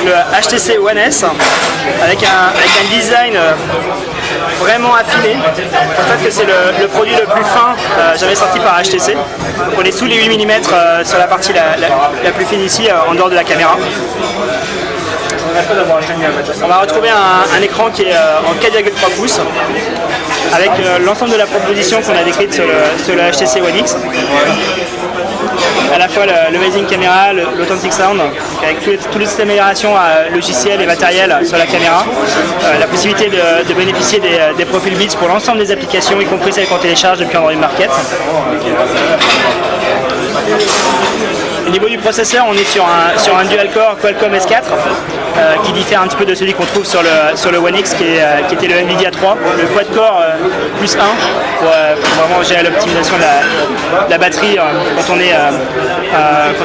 le HTC One S avec un design vraiment affiné. En fait que c'est le produit le plus fin jamais sorti par HTC. Donc on est sous les 8 mm sur la partie la plus fine ici en dehors de la caméra. On va retrouver un écran qui est en 4,3 pouces avec l'ensemble de la proposition qu'on a décrite sur le HTC One X. À la fois l'Amazing Camera, l'Authentic Sound, avec toutes les améliorations logicielles et matérielles sur la caméra, la possibilité de bénéficier des profils bits pour l'ensemble des applications, y compris celles qu'on télécharge depuis Android Market. Au niveau du processeur, on est sur un dual-core Qualcomm S4 qui diffère un petit peu de celui qu'on trouve sur le One X qui était le Nvidia 3, le quad-core plus 1 pour vraiment gérer l'optimisation de la batterie quand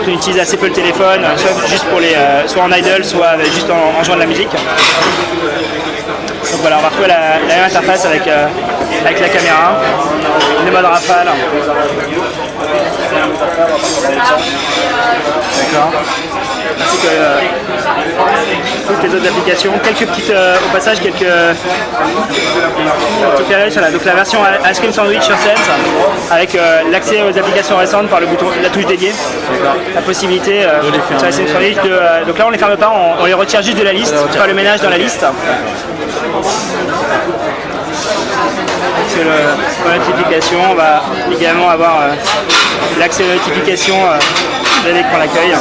on utilise assez peu le téléphone, soit juste soit en idle, soit juste en jouant de la musique. Donc voilà, on va retrouver la même interface avec la caméra, le mode rafale. D'accord. Ainsi que toutes les autres applications. Au passage, quelques sur donc la version Ice Cream Sandwich sur Sense avec l'accès aux applications récentes par le bouton, la touche dédiée. La possibilité sur Ice Cream Sandwich donc là on les ferme pas, on les retire juste de la liste, on fait le ménage dans la liste. Pour la notification, on va également avoir l'accès aux notifications de l'écran d'accueil.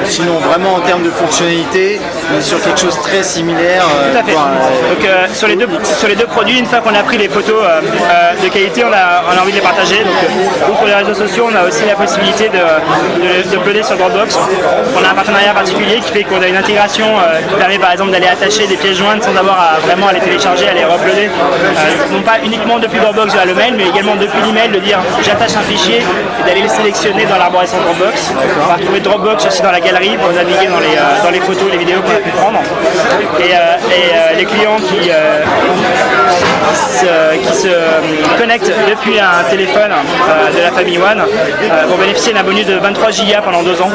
Sinon, vraiment en termes de fonctionnalité, on est sur quelque chose de très similaire. Tout à fait. Donc, sur les deux produits, une fois qu'on a pris les photos de qualité, on a envie de les partager. Donc pour les réseaux sociaux, on a aussi la possibilité de uploader sur Dropbox. On a un partenariat particulier qui fait qu'on a une intégration qui permet par exemple d'aller attacher des pièces jointes sans avoir à vraiment à les télécharger, à les uploader. Non pas uniquement depuis Dropbox via le mail, mais également depuis l'email, de dire j'attache un fichier et d'aller le sélectionner dans l'arborescence Dropbox. On va retrouver Dropbox aussi dans la galerie pour naviguer dans les photos, les vidéos qu'on a pu prendre. Et les clients qui se connectent depuis un téléphone de la famille One vont bénéficier d'un bonus de 23 Go pendant 2 ans.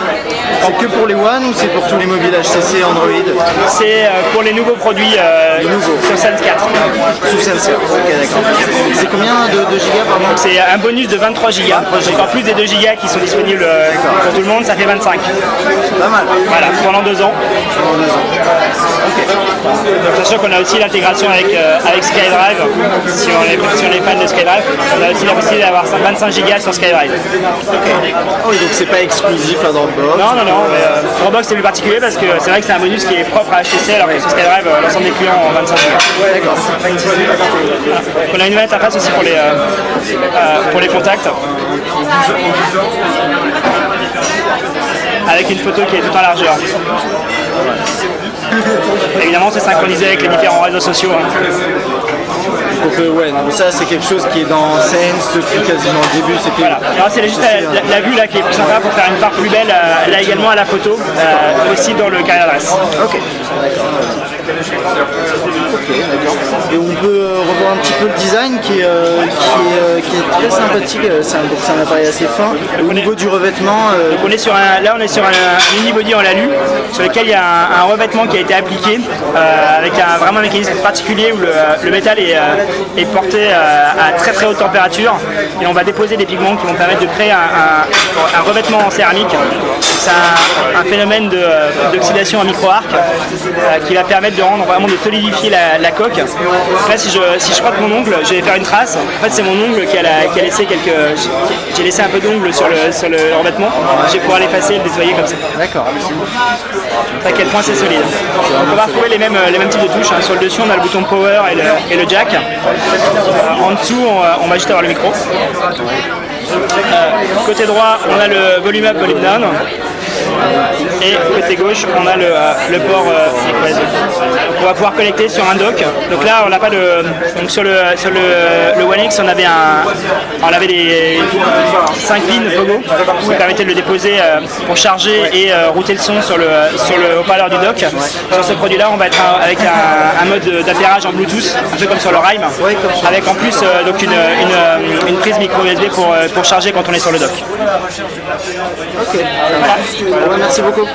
C'est que pour les One ou c'est pour tous les mobiles HTC Android? C'est pour les nouveaux produits sur Sense 4. Sous Sense 4, ok d'accord. C'est combien de gigas par mois? C'est un bonus de 23 Go. Encore plus des 2 Go qui sont disponibles pour tout le monde, ça fait 25. Pas mal. Voilà, pendant 2 ans. Ok. Sachant qu'on a aussi l'intégration avec SkyDrive, si on est fan de SkyDrive, on a aussi la possibilité d'avoir 25 Go sur SkyDrive. Okay. Oh, donc c'est pas exclusif à Dropbox? Non, mais Dropbox c'est plus particulier parce que c'est vrai que c'est un bonus qui est propre à HTC alors que sur SkyDrive l'ensemble des clients ont 25 Go. Ouais, d'accord. On a une nouvelle interface aussi pour les contacts. Avec une photo qui est tout en largeur. Évidemment, c'est synchronisé avec les différents réseaux sociaux. Donc ouais, donc ça c'est quelque chose qui est dans Sense depuis quasiment le début. Voilà. Alors c'est juste la vue là qui est plus sympa pour faire une part plus belle là également à la photo, aussi dans le carré d'adresse. Ok. Et on peut revoir un petit peu le design qui est très sympathique. C'est un appareil assez fin. Au niveau du revêtement. Donc on est sur un unibody en lalu sur lequel il y a un revêtement qui a été appliqué avec vraiment un mécanisme particulier où le métal est porté à très très haute température et on va déposer des pigments qui vont permettre de créer un revêtement en céramique. C'est un phénomène d'oxydation à micro-arc qui va permettre de solidifier la coque. Donc là, si je frotte mon ongle, je vais faire une trace. En fait, c'est mon ongle qui a laissé j'ai laissé un peu d'ongle sur le revêtement. Je vais pouvoir l'effacer et le nettoyer comme ça. D'accord. À quel point c'est solide. Donc, on va retrouver les mêmes types de touches. Sur le dessus, on a le bouton power et le jack. En dessous, on va juste avoir le micro. Côté droit, on a le volume up, volume down. Et côté gauche, on a le port micro SD. On va pouvoir connecter sur un dock. Donc là, on n'a pas de. Donc sur le One X, on avait des 5 pins Pogo qui permettaient de le déposer pour charger et router le son sur le haut-parleur du dock. Sur ce produit-là, on va être avec un mode d'appairage en Bluetooth, un peu comme sur le Rime, avec en plus donc une prise micro USB pour charger quand on est sur le dock. Ok, merci beaucoup.